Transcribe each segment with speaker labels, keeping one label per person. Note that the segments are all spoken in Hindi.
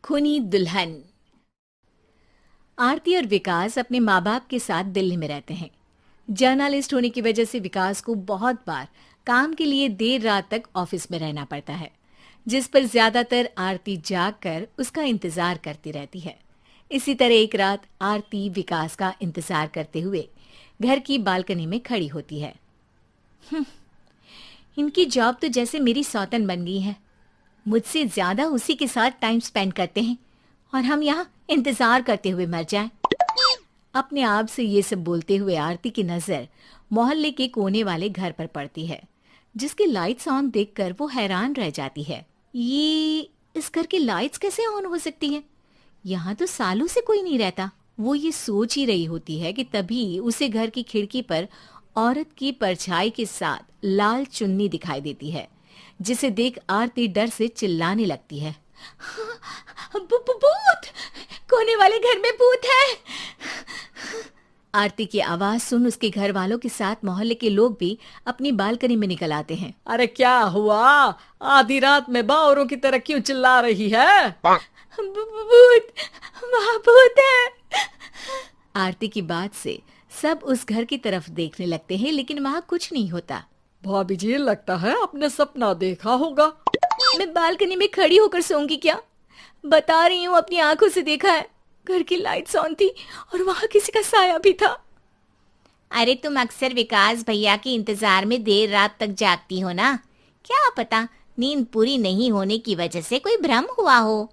Speaker 1: खूनी दुल्हन। आरती और विकास अपने माँ बाप के साथ दिल्ली में रहते हैं। जर्नलिस्ट होने की वजह से विकास को बहुत बार काम के लिए देर रात तक ऑफिस में रहना पड़ता है, जिस पर ज्यादातर आरती जाग कर उसका इंतजार करती रहती है। इसी तरह एक रात आरती विकास का इंतजार करते हुए घर की बालकनी में खड़ी होती है। इनकी जॉब तो जैसे मेरी सौतन बन गई है। मुझसे ज्यादा उसी के साथ टाइम स्पेंड करते हैं और हम यहाँ इंतजार करते हुए मर जाएं। अपने आप से ये सब बोलते हुए आरती की नजर मोहल्ले के कोने वाले घर पर पड़ती है, जिसके लाइट्स ऑन देखकर वो हैरान रह जाती है। ये इस घर की लाइट्स कैसे ऑन हो सकती हैं? यहाँ तो सालों से कोई नहीं रहता। वो ये सोच ही रही होती है कि तभी उसे घर की खिड़की पर औरत की परछाई के साथ लाल चुन्नी दिखाई देती है, जिसे देख आरती डर से चिल्लाने लगती है। भूत! कोने वाले घर में भूत है! आरती की आवाज सुन उसके घर वालों के साथ मोहल्ले के लोग भी अपनी बालकनी में निकल आते हैं।
Speaker 2: अरे क्या हुआ? आधी रात में बावरों की तरह क्यों चिल्ला रही है?
Speaker 1: भूत! वहाँ भूत है! आरती की बात से सब उस घर की तरफ देखने लगते हैं, लेकिन वहाँ कुछ नहीं होता।
Speaker 2: भाभी जी, लगता है आपने सपना देखा होगा।
Speaker 1: मैं बालकनी में खड़ी होकर सोऊंगी क्या? बता रही हूँ, अपनी आंखों से देखा है। घर की लाइट्स ऑन थी और वहाँ किसी का साया भी था। अरे तुम अक्सर विकास भैया के इंतजार में देर रात तक जागती हो ना, क्या पता नींद पूरी नहीं होने की वजह से कोई भ्रम हुआ हो।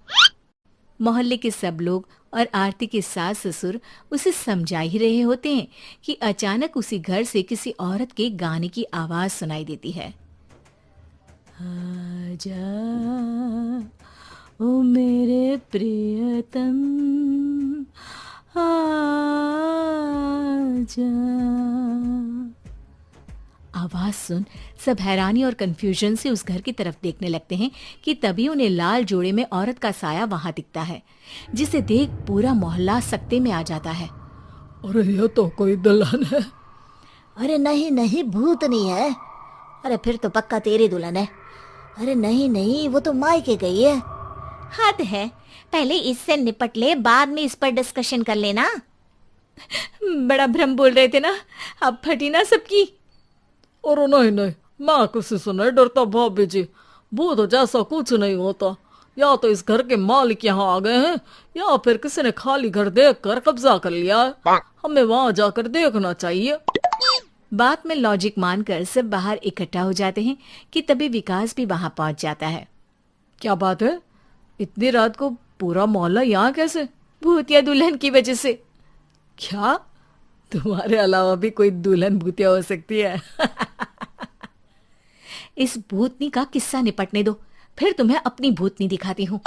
Speaker 1: मोहल्ले के सब लोग और आरती के सास ससुर उसे समझा ही रहे होते हैं कि अचानक उसी घर से किसी औरत के गाने की आवाज सुनाई देती है। आजा ओ मेरे प्रियतम, आजा। आवाज सुन सब हैरानी और कंफ्यूजन से उस घर की तरफ देखने लगते हैं कि तभी उन्हें लाल जोड़े में औरत का साया वहां दिखता है, जिसे देख पूरा मोहल्ला सकते में आ जाता है।
Speaker 2: अरे ये तो कोई दुल्हन है।
Speaker 3: अरे नहीं नहीं, भूत नहीं है। अरे फिर तो पक्का तेरी दुल्हन है। अरे नहीं नहीं, वो तो मायके गई है।
Speaker 1: हद है, पहले इससे निपट ले, बाद में इस पर डिस्कशन कर लेना। बड़ा भ्रम बोल रहे थे ना, अब फटी ना सबकी।
Speaker 2: और नहीं नहीं, मैं किसी से नहीं डरता भाभी जी। भूत जैसा कुछ नहीं होता। या तो इस घर के मालिक यहाँ आ गए हैं, या फिर किसी ने खाली घर देख कर कब्जा कर लिया है। हमें वहां जाकर देखना चाहिए।
Speaker 1: बात में लॉजिक मानकर सब बाहर इकट्ठा हो जाते हैं कि तभी विकास भी वहां पहुंच जाता है।
Speaker 2: क्या बात है? इतनी रात को पूरा मोहल्ला यहाँ कैसे?
Speaker 1: भूतिया दुल्हन की वजह से।
Speaker 2: क्या तुम्हारे अलावा भी कोई दुल्हन भूतिया हो सकती है?
Speaker 1: इस भूतनी का किस्सा निपटने दो, फिर तुम्हें अपनी भूतनी दिखाती हूँ।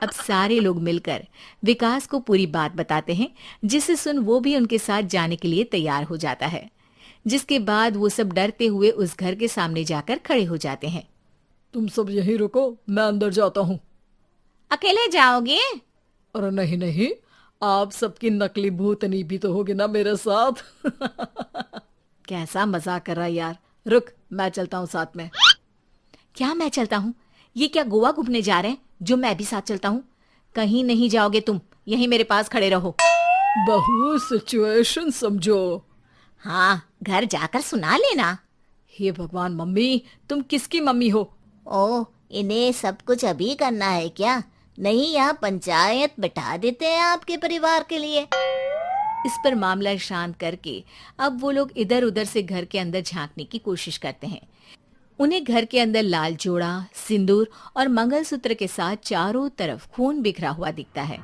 Speaker 1: अब सारे लोग मिलकर विकास को पूरी बात बताते हैं, जिसे सुन वो भी उनके साथ जाने के लिए तैयार हो जाता है। जिसके बाद वो सब डरते हुए उस घर के सामने जाकर खड़े हो जाते हैं।
Speaker 2: तुम सब यहीं रुको, मैं अंदर जाता हूँ।
Speaker 1: अकेले जाओगे?
Speaker 2: अरे नहीं नहीं, आप सबकी नकली भूतनी भी तो होगी ना मेरे साथ।
Speaker 1: कैसा मजाक कर रहा यार। रुक, मैं चलता हूँ साथ में। क्या मैं चलता हूँ? ये क्या गोवा घूमने जा रहे हैं जो मैं भी साथ चलता हूँ? कहीं नहीं जाओगे तुम, यहीं मेरे पास खड़े रहो।
Speaker 2: बहू, सिचुएशन समझो।
Speaker 1: हाँ, घर जाकर सुना लेना।
Speaker 2: हे भगवान, मम्मी तुम किसकी मम्मी हो?
Speaker 3: ओ, इन्हें सब कुछ अभी करना है क्या? नहीं, यहाँ पंचायत बैठा देते हैं आपके परिवार के लिए।
Speaker 1: इस पर मामला शांत करके अब वो लोग इधर उधर से घर के अंदर झांकने की कोशिश करते हैं। उन्हें घर के अंदर लाल जोड़ा, सिंदूर और मंगलसूत्र के साथ चारों तरफ खून बिखरा हुआ दिखता है।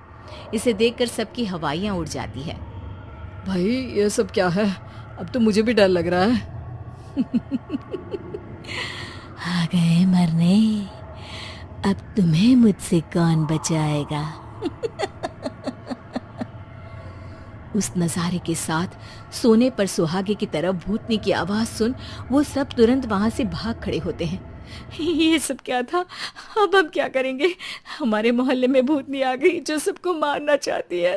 Speaker 1: इसे देखकर सबकी हवाइयां उड़ जाती है।
Speaker 2: भाई ये सब क्या है? अब तो मुझे भी डर लग रहा है।
Speaker 1: आ गए मरने, अब तुम्हें मुझसे कौन बचाएगा? उस नजारे के साथ सोने पर सुहागे की तरफ भूतनी की आवाज सुन वो सब तुरंत वहां से भाग खड़े होते हैं। ये सब क्या था? अब हम क्या करेंगे? हमारे मोहल्ले में भूतनी आ गई जो सबको मारना चाहती है।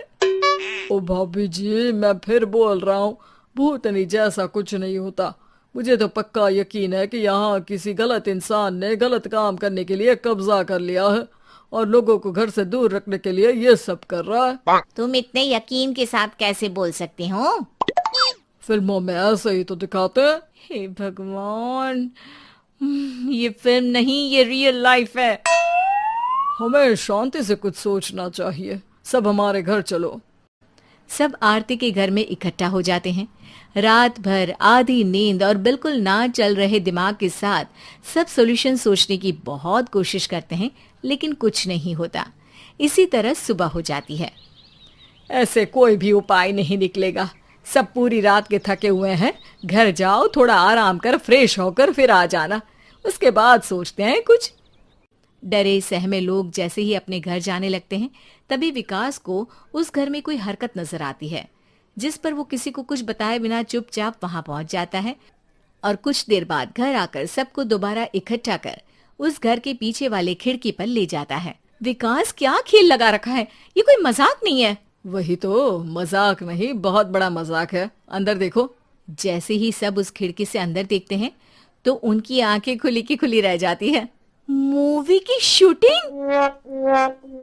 Speaker 2: ओ भाभी जी, मैं फिर बोल रहा हूँ, भूतनी जैसा कुछ नहीं होता। मुझे तो पक्का यकीन है कि यहाँ किसी गलत इंसान ने गलत काम करने के लिए कब्जा कर लिया है और लोगों को घर से दूर रखने के लिए ये सब कर रहा है।
Speaker 1: तुम इतने यकीन के साथ कैसे बोल सकते हो?
Speaker 2: फिल्मों में ऐसे ही तो दिखाते हैं।
Speaker 1: हे भगवान, ये फिल्म नहीं, ये रियल लाइफ है।
Speaker 2: हमें शांति से कुछ सोचना चाहिए। सब हमारे घर चलो।
Speaker 1: सब आरती के घर में इकट्ठा हो जाते हैं। रात भर आधी नींद और बिल्कुल ना चल रहे दिमाग के साथ सब सॉल्यूशन सोचने की बहुत कोशिश करते हैं, लेकिन कुछ नहीं होता। इसी तरह सुबह हो जाती है।
Speaker 2: ऐसे कोई भी उपाय नहीं निकलेगा। सब पूरी रात के थके हुए हैं। घर जाओ, थोड़ा आराम कर, फ्रेश होकर फिर आ जाना, उसके बाद सोचते हैं कुछ।
Speaker 1: डरे सहमे लोग जैसे ही अपने घर जाने लगते हैं, तभी विकास को उस घर में कोई हरकत नजर आती है, जिस पर वो किसी को कुछ बताए बिना चुपचाप वहां पहुंच जाता है और कुछ देर बाद घर आकर सबको दोबारा इकट्ठा कर उस घर के पीछे वाले खिड़की पर ले जाता है। विकास, क्या खेल लगा रखा है? ये कोई मजाक नहीं है।
Speaker 2: वही तो, मजाक नहीं, बहुत बड़ा मजाक है। अंदर देखो।
Speaker 1: जैसे ही सब उस खिड़की से अंदर देखते हैं तो उनकी आंखें खुली की खुली रह जाती है। मूवी की शूटिंग!